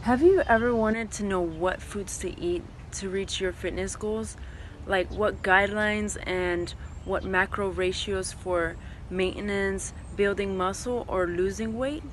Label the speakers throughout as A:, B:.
A: Have you ever wanted to know what foods to eat to reach your fitness goals? Like what guidelines and what macro ratios for maintenance, building muscle, or losing weight?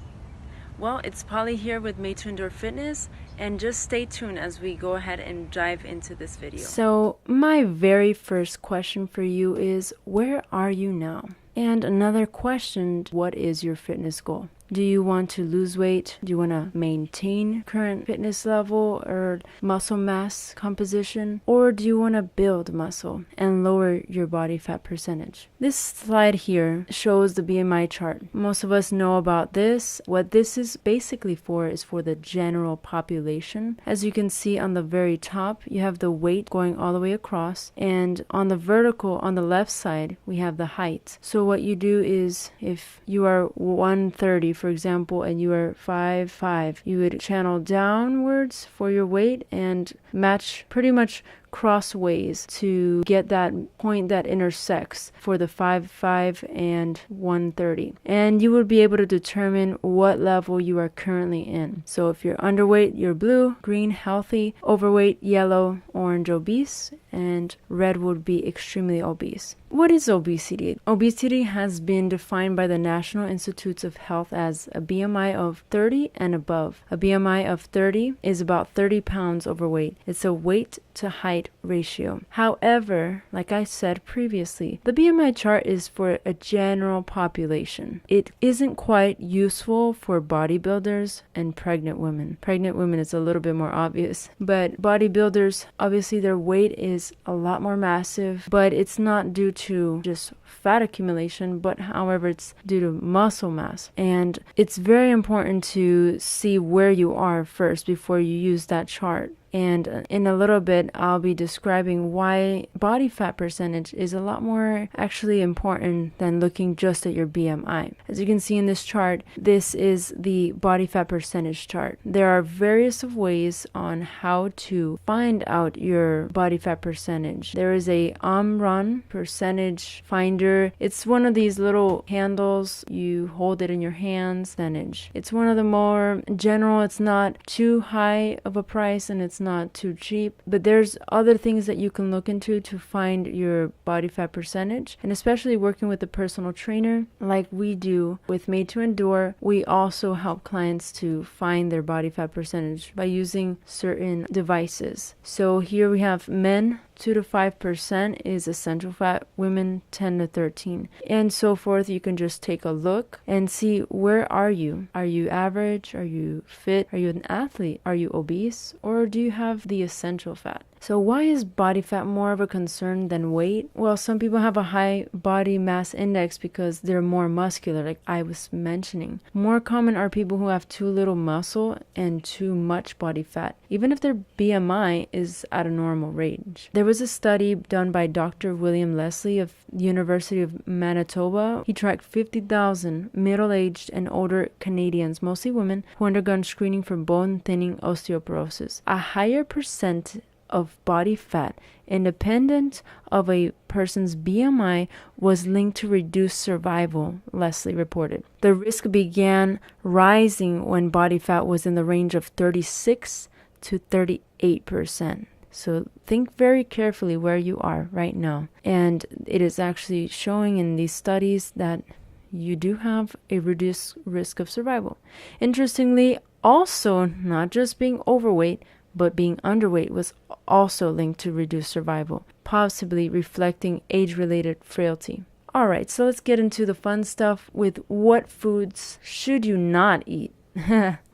A: Well, it's Polly here with Made to Endure Fitness, and just stay tuned as we go ahead and dive into this video. So, my very first question for you is, where are you now? And another question, what is your fitness goal? Do you want to lose weight? Do you want to maintain current fitness level or muscle mass composition? Or do you want to build muscle and lower your body fat percentage? This slide here shows the BMI chart. Most of us know about this. What this is basically for is for the general population. As you can see on the very top, you have the weight going all the way across, and on the vertical, on the left side, we have the height. So what you do is, if you are 130, for example, and you are 5'5", you would channel downwards for your weight and match pretty much crossways to get that point that intersects for the 5'5" and 130. And you would be able to determine what level you are currently in. So if you're underweight, you're blue, green, healthy, overweight, yellow, orange, obese, and red would be extremely obese. What is obesity? Obesity has been defined by the National Institutes of Health as a BMI of 30 and above. A BMI of 30 is about 30 pounds overweight. It's a weight to height ratio. However, like I said previously, the BMI chart is for a general population. It isn't quite useful for bodybuilders and pregnant women. Pregnant women is a little bit more obvious, but bodybuilders, obviously their weight is a lot more massive, but it's not due to just fat accumulation, but however it's due to muscle mass. And it's very important to see where you are first before you use that chart. And in a little bit, I'll be describing why body fat percentage is a lot more actually important than looking just at your BMI. As you can see in this chart, this is the body fat percentage chart. There are various ways on how to find out your body fat percentage. There is a Omron percentage finder. It's one of these little handles. You hold it in your hands. Percentage. It's one of the more general. It's not too high of a price, and it's not too cheap, but there's other things that you can look into to find your body fat percentage. And especially working with a personal trainer like we do with Made to Endure, we also help clients to find their body fat percentage by using certain devices. So here we have men, 2 to 5% is essential fat, women 10 to 13, and so forth. You can just take a look and see, where are you? Are you average? Are you fit? Are you an athlete? Are you obese? Or do you have the essential fat? So why is body fat more of a concern than weight? Well, some people have a high body mass index because they're more muscular, like I was mentioning. More common are people who have too little muscle and too much body fat, even if their BMI is at a normal range. There was a study done by Dr. William Leslie of the University of Manitoba. He tracked 50,000 middle-aged and older Canadians, mostly women, who undergone screening for bone-thinning osteoporosis. A higher percent of body fat, independent of a person's BMI, was linked to reduced survival, Leslie reported. The risk began rising when body fat was in the range of 36 to 38%. So think very carefully where you are right now. And it is actually showing in these studies that you do have a reduced risk of survival. Interestingly, also, not just being overweight, but being underweight was also linked to reduced survival, possibly reflecting age-related frailty. Alright, so let's get into the fun stuff with what foods should you not eat.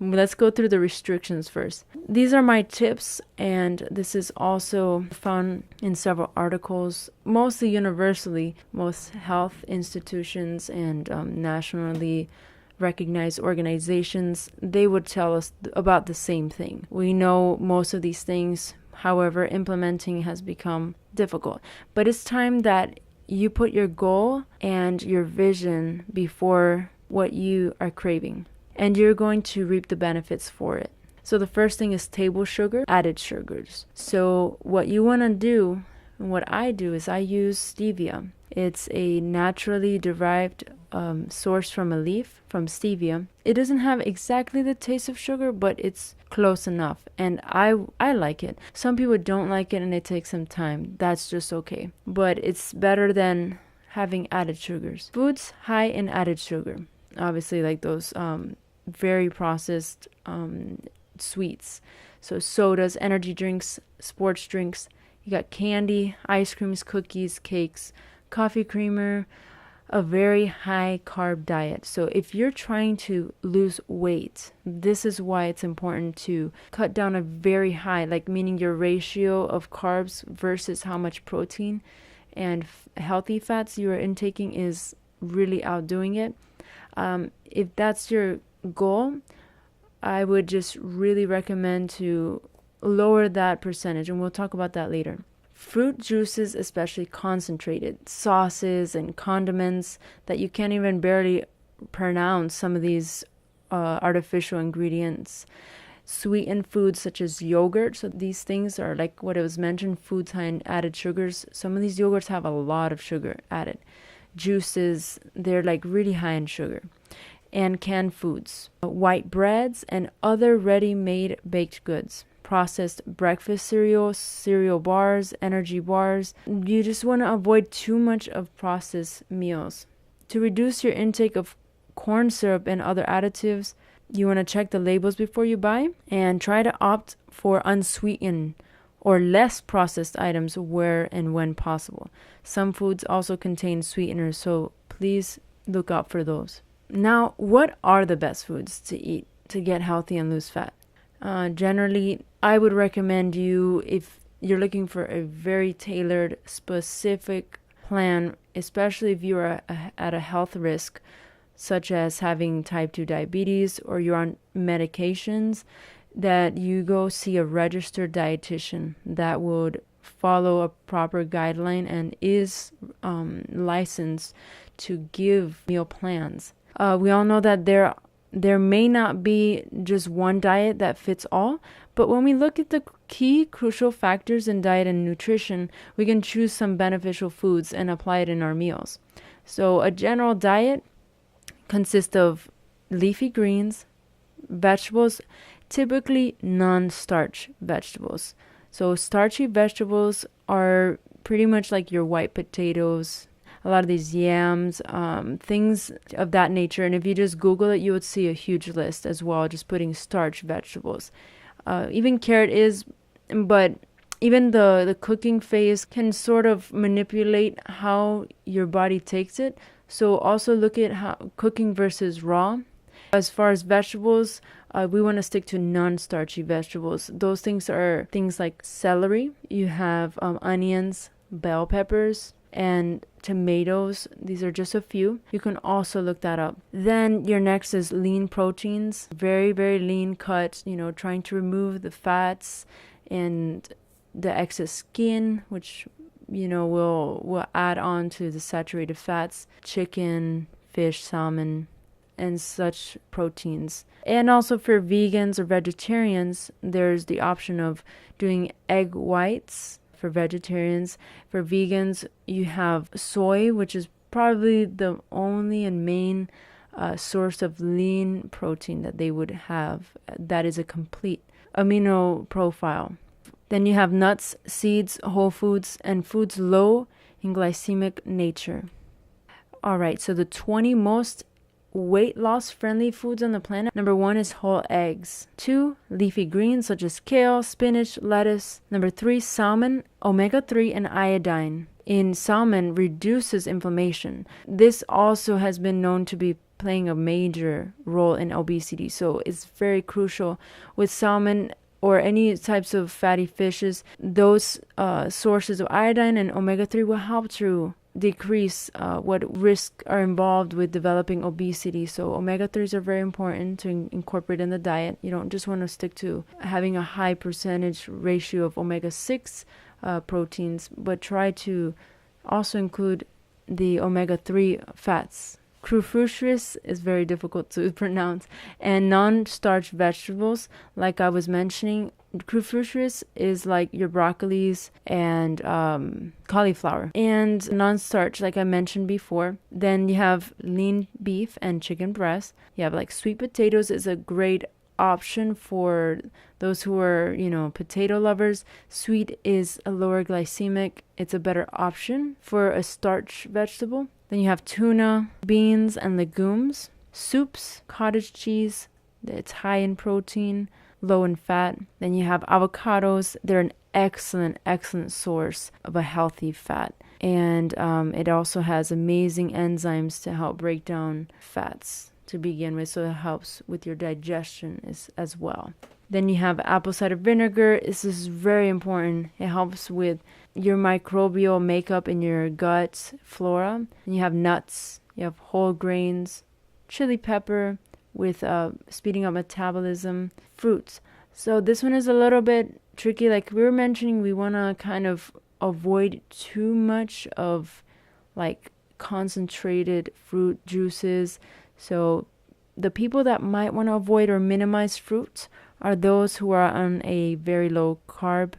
A: Let's go through the restrictions first. These are my tips, and this is also found in several articles. Mostly universally, most health institutions and nationally recognized organizations, they would tell us about the same thing. We know most of these things, however, implementing has become difficult. But it's time that you put your goal and your vision before what you are craving, and you're going to reap the benefits for it. So the first thing is table sugar, added sugars. So what you want to do, and what I do, is I use stevia. It's a naturally derived source from a leaf, from stevia. It doesn't have exactly the taste of sugar, but it's close enough. And I like it. Some people don't like it and it takes some time. That's just okay. But it's better than having added sugars. Foods high in added sugar. Obviously, like those very processed sweets. So sodas, energy drinks, sports drinks. You got candy, ice creams, cookies, cakes, coffee creamer, a very high carb diet. So if you're trying to lose weight, this is why it's important to cut down a very high, like meaning your ratio of carbs versus how much protein and healthy fats you are intaking is really outdoing it. If that's your goal, I would just really recommend to lower that percentage, and we'll talk about that later. Fruit juices, especially concentrated, sauces and condiments that you can't even barely pronounce some of these artificial ingredients. Sweetened foods such as yogurt. So these things are like what it was mentioned, foods high in added sugars. Some of these yogurts have a lot of sugar added. Juices, they're like really high in sugar. And canned foods, white breads, and other ready-made baked goods. Processed breakfast cereal bars, energy bars. You just want to avoid too much of processed meals. To reduce your intake of corn syrup and other additives, you want to check the labels before you buy and try to opt for unsweetened or less processed items where and when possible. Some foods also contain sweeteners, so please look out for those. Now, what are the best foods to eat to get healthy and lose fat? Generally, I would recommend you, if you're looking for a very tailored, specific plan, especially if you're at a health risk, such as having type 2 diabetes or you're on medications, that you go see a registered dietitian that would follow a proper guideline and is licensed to give meal plans. We all know that there may not be just one diet that fits all, but when we look at the key crucial factors in diet and nutrition, we can choose some beneficial foods and apply it in our meals. So a general diet consists of leafy greens, vegetables, typically non-starch vegetables. So starchy vegetables are pretty much like your white potatoes, a lot of these yams, things of that nature. And if you just Google it, you would see a huge list as well, just putting starch vegetables. Even carrot is, but even the cooking phase can sort of manipulate how your body takes it. So also look at how cooking versus raw. As far as vegetables, we want to stick to non-starchy vegetables. Those things are things like celery. You have onions, bell peppers, and tomatoes. These are just a few. You can also look that up. Then your next is lean proteins. Very, very lean cut, trying to remove the fats and the excess skin, which, will add on to the saturated fats. Chicken, fish, salmon, and such proteins. And also for vegans or vegetarians, there's the option of doing egg whites. For vegetarians, for vegans, you have soy, which is probably the only and main source of lean protein that they would have. That is a complete amino profile. Then you have nuts, seeds, whole foods, and foods low in glycemic nature. All right, so the 20 most weight loss friendly foods on the planet. Number 1 is whole eggs. 2, leafy greens such as kale, spinach, lettuce. Number 3, salmon, omega-3 and iodine in salmon reduces inflammation. This also has been known to be playing a major role in obesity, so it's very crucial with salmon or any types of fatty fishes. Those sources of iodine and omega-3 will help to decrease what risks are involved with developing obesity. So omega-3s are very important to incorporate in the diet. You don't just want to stick to having a high percentage ratio of omega-6 proteins, but try to also include the omega-3 fats, cruciferous is very difficult to pronounce, and non-starch vegetables, like I was mentioning. Cruciferous is like your broccolis and cauliflower, and non-starch, like I mentioned before. Then you have lean beef and chicken breast. You have like sweet potatoes is a great option for those who are, potato lovers. Sweet is a lower glycemic. It's a better option for a starch vegetable. Then you have tuna, beans, and legumes. Soups, cottage cheese. It's high in protein, low in fat. Then you have avocados. They're an excellent source of a healthy fat. And it also has amazing enzymes to help break down fats to begin with, so it helps with your digestion as well. Then you have apple cider vinegar. This is very important. It helps with your microbial makeup in your gut flora. And you have nuts, you have whole grains, chili pepper with speeding up metabolism, fruits. So this one is a little bit tricky. Like we were mentioning, we want to kind of avoid too much of like concentrated fruit juices. So the people that might want to avoid or minimize fruits are those who are on a very low carb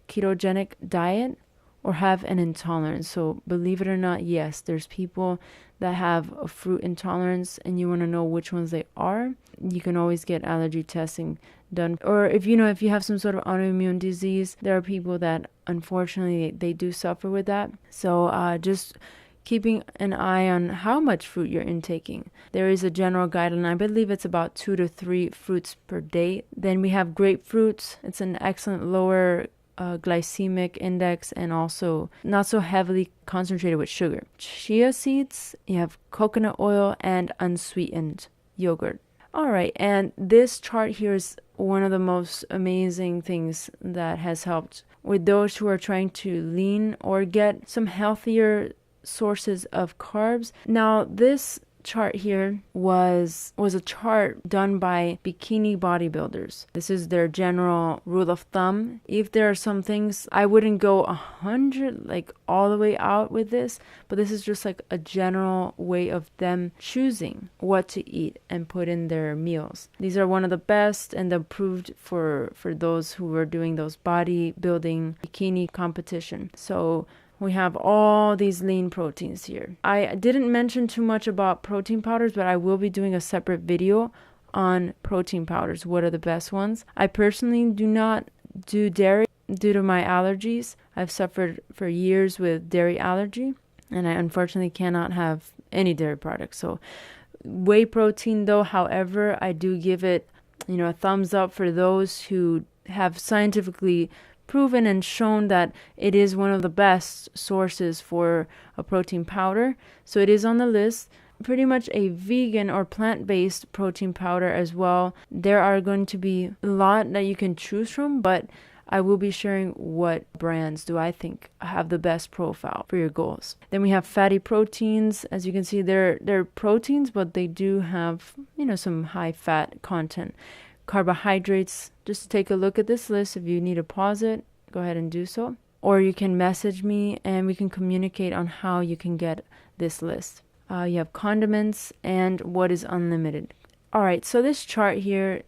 A: ketogenic diet or have an intolerance. So believe it or not, yes, there's people that have a fruit intolerance, and you want to know which ones they are. You can always get allergy testing done. Or if you have some sort of autoimmune disease, there are people that unfortunately they do suffer with that. So just keeping an eye on how much fruit you're intaking. There is a general guideline. I believe it's about 2 to 3 fruits per day. Then we have grapefruits. It's an excellent lower glycemic index and also not so heavily concentrated with sugar. Chia seeds, you have coconut oil, and unsweetened yogurt. All right, and this chart here is one of the most amazing things that has helped with those who are trying to lean or get some healthier sources of carbs. Now, this chart here was a chart done by bikini bodybuilders. This is their general rule of thumb. If there are some things, I wouldn't go 100 like all the way out with this, but this is just like a general way of them choosing what to eat and put in their meals. These are one of the best and approved for those who are doing those bodybuilding bikini competition. So we have all these lean proteins here. I didn't mention too much about protein powders, but I will be doing a separate video on protein powders. What are the best ones? I personally do not do dairy due to my allergies. I've suffered for years with dairy allergy, and I unfortunately cannot have any dairy products. So whey protein though, however, I do give it, a thumbs up for those who have scientifically proven and shown that it is one of the best sources for a protein powder. So it is on the list. Pretty much a vegan or plant-based protein powder as well. There are going to be a lot that you can choose from, but I will be sharing what brands do I think have the best profile for your goals. Then we have fatty proteins. As you can see, they're proteins, but they do have, some high fat content. Carbohydrates, just take a look at this list. If you need to pause it, go ahead and do so. Or you can message me and we can communicate on how you can get this list. You have condiments and what is unlimited. All right, so this chart here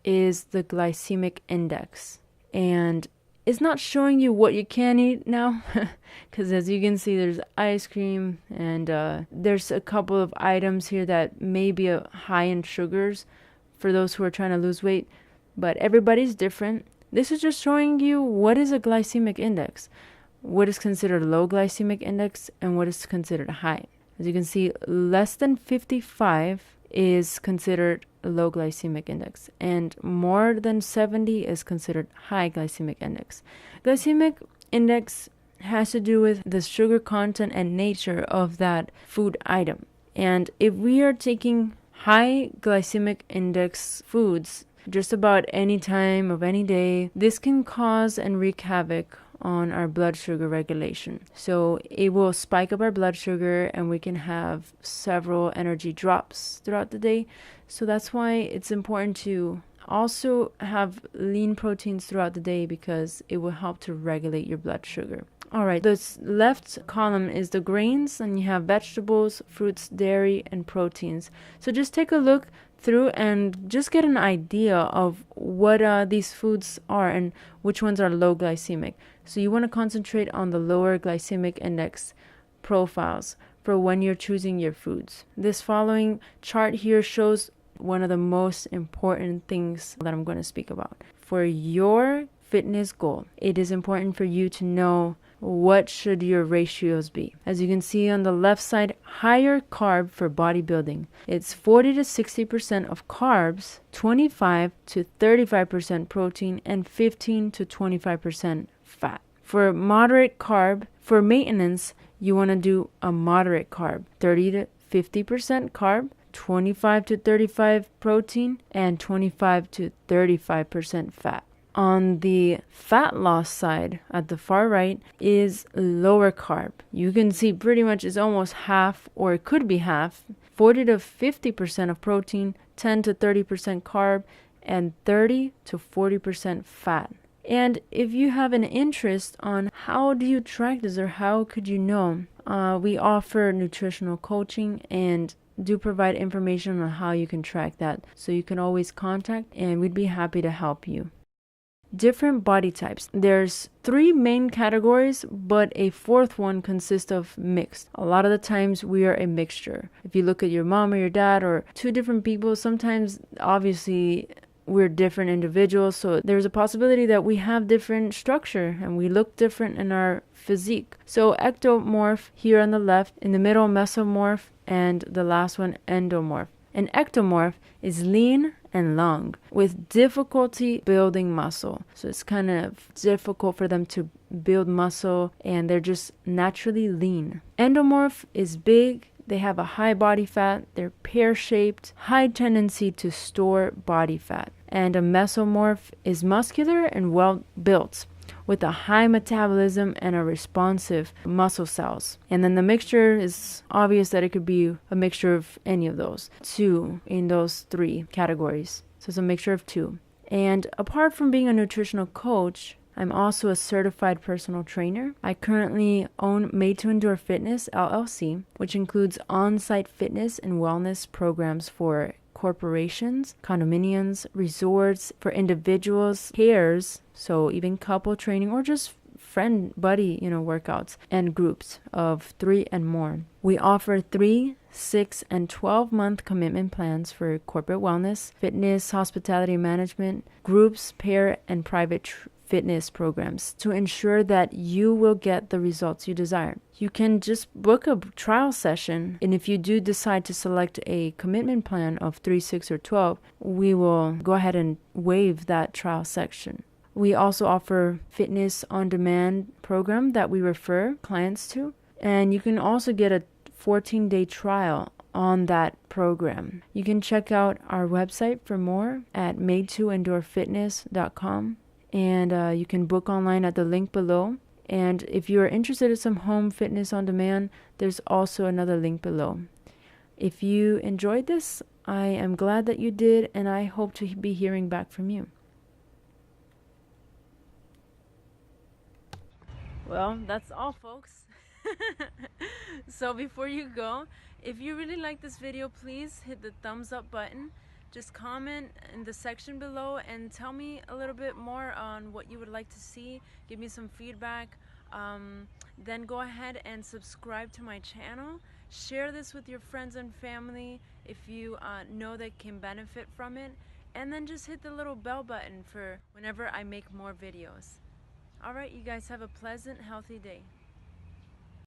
A: is the glycemic index. And it's not showing you what you can eat now, because as you can see, there's ice cream and there's a couple of items here that may be high in sugars for those who are trying to lose weight, but everybody's different. This is just showing you what is a glycemic index, what is considered low glycemic index, and what is considered high. As you can see, less than 55 is considered a low glycemic index, and more than 70 is considered high glycemic index. Glycemic index has to do with the sugar content and nature of that food item. And if we are taking high glycemic index foods just about any time of any day, this can cause and wreak havoc on our blood sugar regulation. So it will spike up our blood sugar and we can have several energy drops throughout the day. So that's why it's important to also have lean proteins throughout the day, because it will help to regulate your blood sugar. All right, this left column is the grains, and you have vegetables, fruits, dairy, and proteins. So just take a look through and just get an idea of what these foods are and which ones are low glycemic. So you want to concentrate on the lower glycemic index profiles for when you're choosing your foods. This following chart here shows one of the most important things that I'm going to speak about. For your fitness goal, it is important for you to know what should your ratios be. As you can see on the left side, higher carb for bodybuilding. It's 40 to 60% of carbs, 25 to 35% protein, and 15 to 25% fat. For moderate carb, for maintenance, you want to do a moderate carb, 30 to 50% carb, 25 to 35 protein, and 25 to 35% fat. On the fat loss side, at the far right, is lower carb. You can see pretty much it's almost half, or it could be half, 40 to 50% of protein, 10 to 30% carb, and 30 to 40% fat. And if you have an interest on how do you track this or how could you know, we offer nutritional coaching and do provide information on how you can track that. So you can always contact and we'd be happy to help you. Different body types. There's 3 main categories, but a 4th one consists of mixed. A lot of the times we are a mixture. If you look at your mom or your dad or 2 different people, sometimes obviously we're different individuals, so there's a possibility that we have different structure and we look different in our physique. So ectomorph here on the left, in the middle mesomorph, and the last one endomorph. An ectomorph is lean and long with difficulty building muscle. So it's kind of difficult for them to build muscle and they're just naturally lean. Endomorph is big. They have a high body fat. They're pear-shaped, high tendency to store body fat. And a mesomorph is muscular and well-built with a high metabolism and a responsive muscle cells. And then the mixture is obvious that it could be a mixture of any of those 2 in those 3 categories. So it's a mixture of 2. And apart from being a nutritional coach, I'm also a certified personal trainer. I currently own Made to Endure Fitness, LLC, which includes on-site fitness and wellness programs for corporations, condominiums, resorts, for individuals, pairs, so even couple training or just friend buddy, workouts, and groups of 3 and more. We offer 3, 6, and 12-month commitment plans for corporate wellness, fitness, hospitality management, groups, pair, and private fitness programs to ensure that you will get the results you desire. You can just book a trial session, and if you do decide to select a commitment plan of 3, 6, or 12, we will go ahead and waive that trial section. We also offer fitness on demand program that we refer clients to, and you can also get a 14-day trial on that program. You can check out our website for more at madetoendurefitness.com. And you can book online at the link below. And if you are interested in some home fitness on demand, there's also another link below. If you enjoyed this, I am glad that you did, and I hope to be hearing back from you. Well, that's all, folks. So before you go, if you really like this video, please hit the thumbs up button. Just comment in the section below and tell me a little bit more on what you would like to see. Give me some feedback. Then go ahead and subscribe to my channel. Share this with your friends and family if you know they can benefit from it. And then just hit the little bell button for whenever I make more videos. Alright, you guys have a pleasant, healthy day.